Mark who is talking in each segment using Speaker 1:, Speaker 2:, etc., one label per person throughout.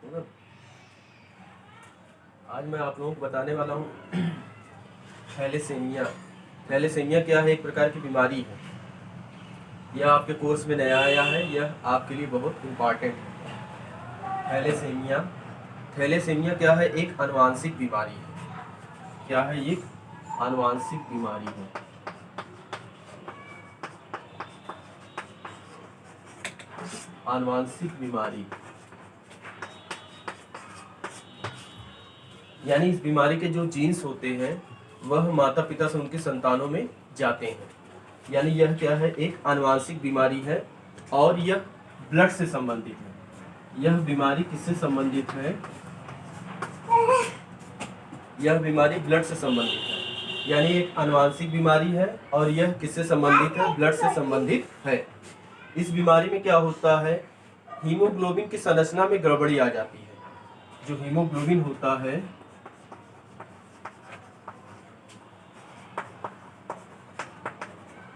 Speaker 1: है ना। आज मैं आप लोगों को बताने वाला हूँ थैलेसीमिया। थैलेसीमिया क्या है? एक प्रकार की बीमारी है। यह आपके कोर्स में नया आया है, यह आपके लिए बहुत इम्पॉर्टेंट है। थैलेसीमिया, थैलेसीमिया क्या है? एक आनुवांशिक बीमारी है। क्या है? एक आनुवांशिक बीमारी है। आनुवांशिक बीमारी यानी इस बीमारी के जो जीन्स होते हैं वह माता पिता से उनके संतानों में जाते हैं। यानी यह क्या है? एक आनुवांशिक बीमारी है और यह ब्लड से संबंधित है। यह बीमारी किससे संबंधित है? यह बीमारी ब्लड से संबंधित है। यानी एक आनुवांशिक बीमारी है और यह किससे संबंधित है? ब्लड से संबंधित है। इस बीमारी में क्या होता है? हीमोग्लोबिन की संरचना में गड़बड़ी आ जाती है। जो हीमोग्लोबिन होता है,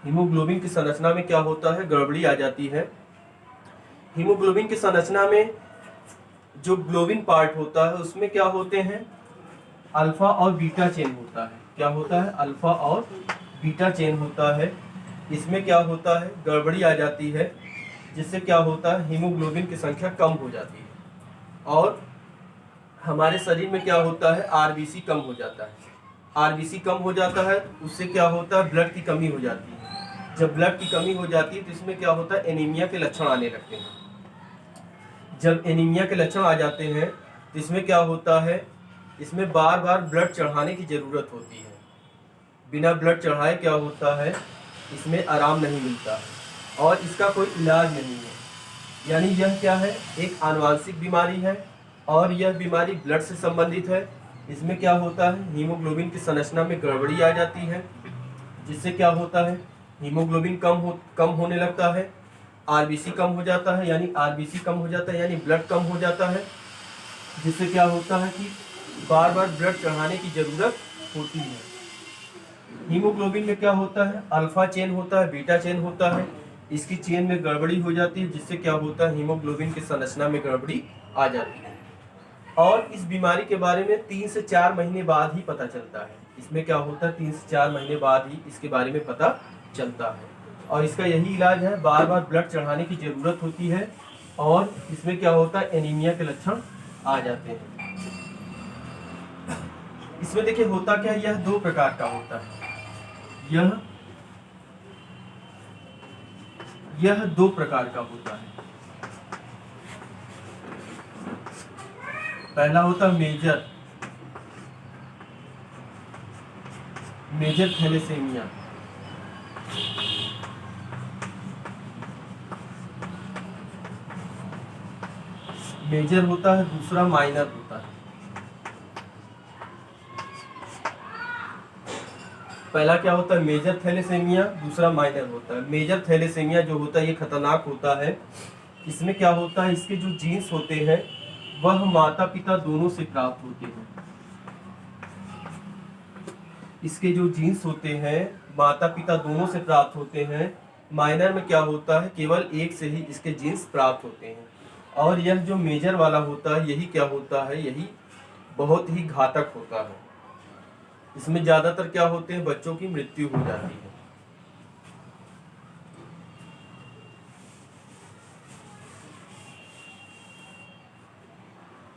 Speaker 1: हीमोग्लोबिन की संरचना में क्या होता है? गड़बड़ी आ जाती है। हीमोग्लोबिन की संरचना में जो ग्लोबिन पार्ट होता है उसमें क्या होते हैं? अल्फा और बीटा चेन होता है। क्या होता है? अल्फा और बीटा चेन होता है। इसमें क्या होता है? गड़बड़ी आ जाती है, जिससे क्या होता है? हीमोग्लोबिन की संख्या कम हो जाती है और हमारे शरीर में क्या होता है? आरबीसी कम हो जाता है। आरबीसी कम हो जाता है, उससे क्या होता है? ब्लड की कमी हो जाती है। जब ब्लड की कमी हो जाती है तो इसमें क्या होता है? एनीमिया के लक्षण आने लगते हैं। जब एनीमिया के लक्षण आ जाते हैं तो इसमें क्या होता है? इसमें बार बार ब्लड चढ़ाने की ज़रूरत होती है। बिना ब्लड चढ़ाए क्या होता है? इसमें आराम नहीं मिलता है और इसका कोई इलाज नहीं है। यानी यह क्या है? एक आनुवांशिक बीमारी है और यह बीमारी ब्लड से संबंधित है। इसमें क्या होता है? हीमोग्लोबिन की संरचना में गड़बड़ी आ जाती है, जिससे क्या होता है? हीमोग्लोबिन कम होने लगता है। आरबीसी कम हो जाता है, यानी आरबीसी कम हो जाता है यानी ब्लड कम हो जाता है, जिससे क्या होता है कि बार बार ब्लड चढ़ाने की ज़रूरत होती है। हीमोग्लोबिन में क्या होता है? अल्फा चेन होता है, बीटा चेन होता है। इसकी चेन में गड़बड़ी हो जाती है, जिससे क्या होता है? हीमोग्लोबिन की संरचना में गड़बड़ी आ जाती है और इस बीमारी के बारे में 3 से 4 महीने बाद ही पता चलता है। इसमें क्या होता है? 3 से 4 महीने बाद ही इसके बारे में पता चलता है और इसका यही इलाज है। बार बार ब्लड चढ़ाने की ज़रूरत होती है और इसमें क्या होता है? एनीमिया के लक्षण आ जाते हैं। इसमें देखिए होता क्या है? यह 2 प्रकार का होता है। यह 2 प्रकार का होता है। पहला होता है मेजर थैलेसीमिया। मेजर होता है, दूसरा माइनर होता है। पहला क्या होता है? मेजर थैलेसीमिया, दूसरा माइनर होता है। मेजर थैलेसीमिया जो होता है ये खतरनाक होता है। इसमें क्या होता है? इसके जो जीन्स होते हैं वह माता पिता दोनों से प्राप्त होते हैं। इसके जो जीन्स होते हैं माता पिता दोनों से प्राप्त होते हैं। माइनर में क्या होता है? केवल एक से ही इसके जीन्स प्राप्त होते हैं और यह जो मेजर वाला होता है यही क्या होता है? यही बहुत ही घातक होता है। इसमें ज्यादातर क्या होते हैं? बच्चों की मृत्यु हो जाती है।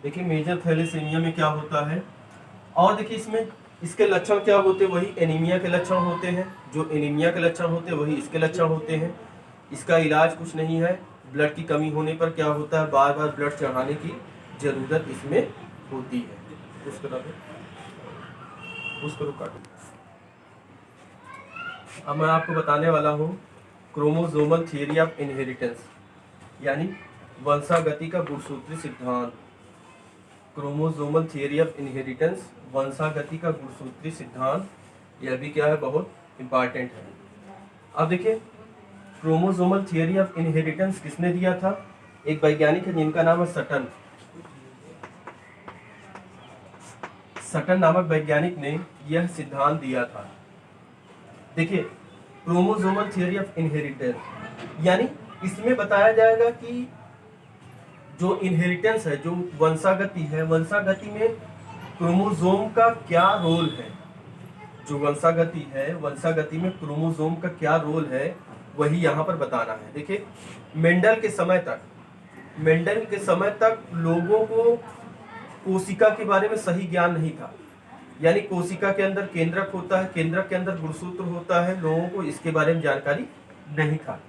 Speaker 1: देखिए मेजर थैलेसीमिया में क्या होता है और देखिए इसमें इसके लक्षण क्या होते हैं? वही एनीमिया के लक्षण होते हैं। जो एनीमिया के लक्षण होते हैं वही इसके लक्षण होते हैं। इसका इलाज कुछ नहीं है। ब्लड की कमी होने पर क्या होता है? बार बार ब्लड चढ़ाने की ज़रूरत इसमें होती है। उसको काटो। अब मैं आपको बताने वाला हूँ क्रोमोसोमल थियरी ऑफ इनहेरिटेंस, यानी वंशागति का गुणसूत्री सिद्धांत। क्रोमोसोमल थियरी ऑफ इनहेरिटेंस, वंशागति का गुणसूत्री सिद्धांत, यह भी क्या है? बहुत इंपॉर्टेंट है। अब देखिए क्रोमोसोमल थियरी ऑफ इनहेरिटेंस किसने दिया था? एक वैज्ञानिक है जिनका नाम है सटन नामक वैज्ञानिक ने यह सिद्धांत दिया था। देखिए क्रोमोसोमल थियरी ऑफ इनहेरिटेंस यानी इसमें बताया जाएगा कि जो इनहेरिटेंस है, जो वंशागति है, वंशागति में क्रोमोसोम का क्या रोल है, जो वंशागति है, वंशागति में क्रोमोसोम का क्या रोल है, वही यहाँ पर बताना है। देखिए, मेंडल के समय तक लोगों को कोशिका के बारे में सही ज्ञान नहीं था। यानी कोशिका के अंदर केंद्रक होता है, केंद्रक के अंदर गुणसूत्र होता है, लोगों को इसके बारे में जानकारी नहीं था।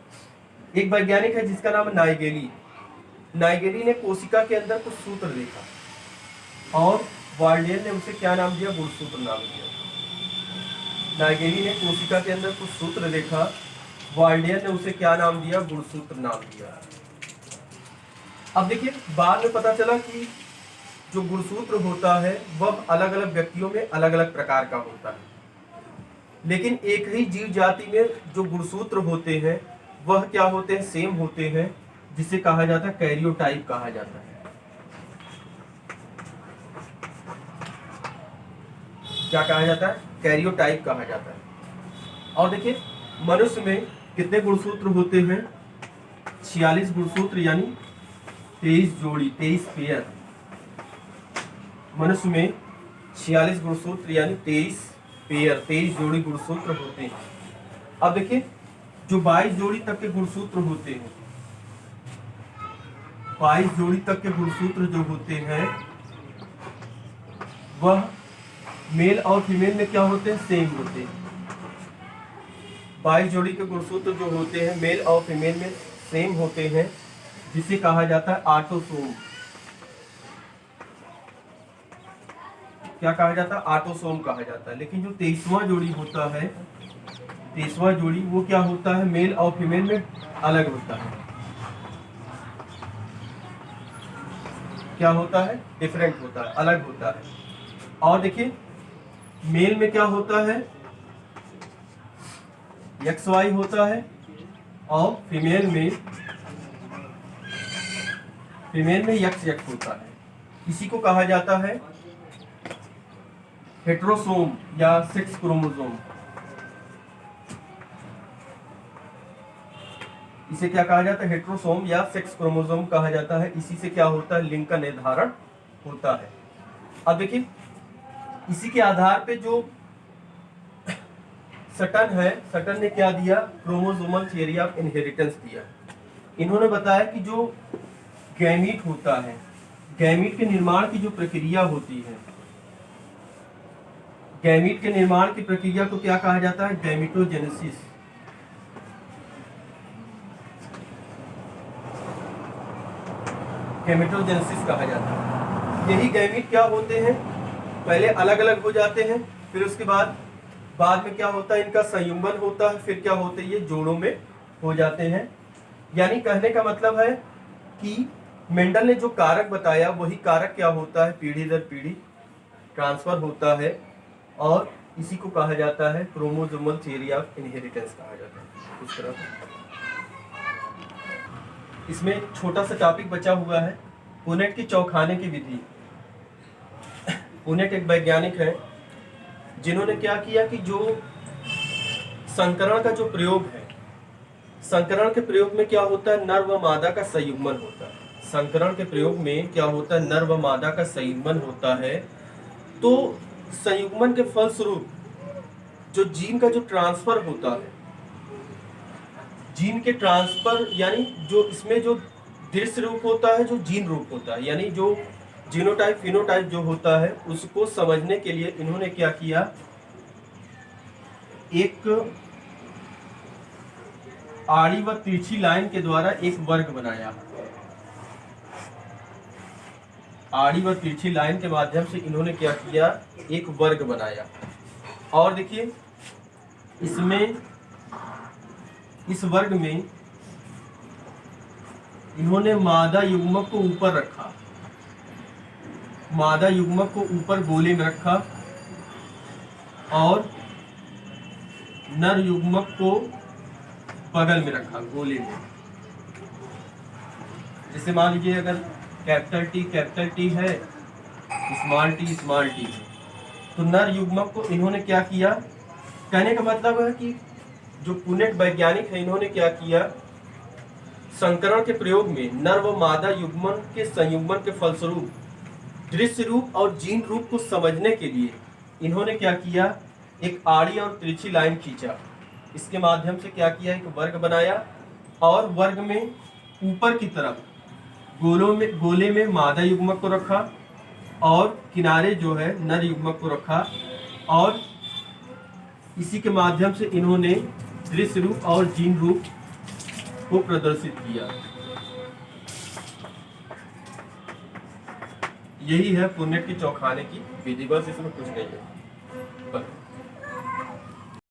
Speaker 1: एक वैज्ञानिक है जिसका नाम नाइगेली। नाइगेली ने कोशिका के अंदर कुछ सूत्र देखा और वाल्डेन ने उसे क्या नाम दिया? गुणसूत्र नाम दिया। नाइगेली ने कोशिका के अंदर कुछ सूत्र देखा, वाल्डेन ने उसे क्या नाम दिया? गुणसूत्र नाम दिया। अब देखिए, बाद में पता चला कि जो गुणसूत्र होता है वह अलग अलग व्यक्तियों में अलग अलग प्रकार का होता है, लेकिन एक ही जीव जाति में जो गुणसूत्र होते हैं वह क्या होते हैं? सेम होते हैं, जिसे कहा जाता है कैरियोटाइप कहा जाता है। क्या कहा जाता है? कैरियोटाइप कहा जाता है। और देखिए, मनुष्य में कितने गुणसूत्र होते हैं? 46 गुणसूत्र, यानी 23 जोड़ी, 23 पेयर। मनुष्य में 46 गुणसूत्र यानी 23 पेयर, 23 जोड़ी गुणसूत्र होते हैं। अब देखिए, जो 22 जोड़ी तक के गुणसूत्र होते हैं, 22 जोड़ी तक के गुणसूत्र जो होते हैं वह मेल और फीमेल में क्या होते हैं? सेम होते हैं। 22 जोड़ी के गुणसूत्र जो होते हैं मेल और फीमेल में सेम होते हैं, जिसे कहा जाता है ऑटोसोम। क्या कहा जाता है? ऑटोसोम कहा जाता है। लेकिन जो 23वां जोड़ी होता है, 23वां जोड़ी, वो क्या होता है? मेल और फीमेल में अलग होता है। क्या होता है? डिफरेंट होता है, अलग होता है। और देखिए, मेल में क्या होता है? XY होता है, और फीमेल में XX होता है। इसी को कहा जाता है हेट्रोसोम या सेक्स क्रोमोसोम। इसे क्या कहा जाता है? हेट्रोसोम या सेक्स क्रोमोसोम कहा जाता है। इसी से क्या होता है? लिंग का निर्धारण होता है। अब देखिए, इसी के आधार पे जो सटन है, सटन ने क्या दिया? क्रोमोसोमल थियरी ऑफ इनहेरिटेंस दिया। इन्होंने बताया कि जो गैमीट होता है, गैमीट के निर्माण की जो प्रक्रिया होती है, गैमीट के निर्माण की प्रक्रिया को क्या कहा जाता है? गैमीटोजेनेसिस। गैमीटोजेनेसिस कहा जाता है। यही गैमीट क्या होते हैं? पहले अलग अलग हो जाते हैं, फिर उसके बाद में क्या होता है? इनका संयुग्मन होता है, फिर क्या होते हैं? ये जोड़ों में हो जाते हैं। यानी कहने का मतलब है कि मेंडल ने जो कारक बताया वही कारक क्या होता है? पीढ़ी दर पीढ़ी ट्रांसफर होता है, और इसी को कहा जाता है क्रोमोसोमल थियरी ऑफ इनहेरिटेंस कहा जाता है। इस तरह इसमें छोटा सा टॉपिक बचा हुआ है, पुनेट की चौखाने की विधि। पुनेट एक वैज्ञानिक है जिन्होंने क्या किया कि जो संकरण का जो प्रयोग है, संकरण के प्रयोग में क्या होता है? नर व मादा का संयुग्मन होता है। संकरण के प्रयोग में क्या होता है? नर व मादा का संयुग्मन होता है। तो संयुग्मन के फलस्वरूप जो जीन का जो ट्रांसफर होता है, जीन के ट्रांसफर, यानी जो इसमें जो दृश्य रूप होता है, जो जीन रूप होता है, यानी जो जीनोटाइप फिनोटाइप जो होता है, उसको समझने के लिए इन्होंने क्या किया? एक आड़ी व तिरछी लाइन के द्वारा एक वर्ग बनाया। आड़ी व तिरछी लाइन के माध्यम से इन्होंने क्या किया? एक वर्ग बनाया। और देखिए, इसमें, इस वर्ग में इन्होंने मादा युग्मक को ऊपर रखा, मादा युग्मक को ऊपर गोले में रखा, और नर युग्मक को बगल में रखा, गोले में। जैसे मान लीजिए अगर कैपिटल टी है, स्मॉल टी है, तो नर युग्मक को इन्होंने क्या किया? कहने का मतलब है कि जो पुनेट वैज्ञानिक है, इन्होंने क्या किया संकरण के प्रयोग में नर व मादा युग्मन के संयुग्मन के फलस्वरूप दृश्य रूप और जीन रूप को समझने के लिए इन्होंने क्या किया, एक आड़ी और तिरछी लाइन खींचा, इसके माध्यम से क्या किया, एक वर्ग बनाया और वर्ग में ऊपर की तरफ गोले में मादा युग्मक को रखा और किनारे जो है नर युग्मक को रखा और इसी के माध्यम से इन्होंने दृश्य रूप और जीन रूप को प्रदर्शित किया। यही है पुन्नेट की चौखाने की विधि, बस इसमें कुछ नहीं है।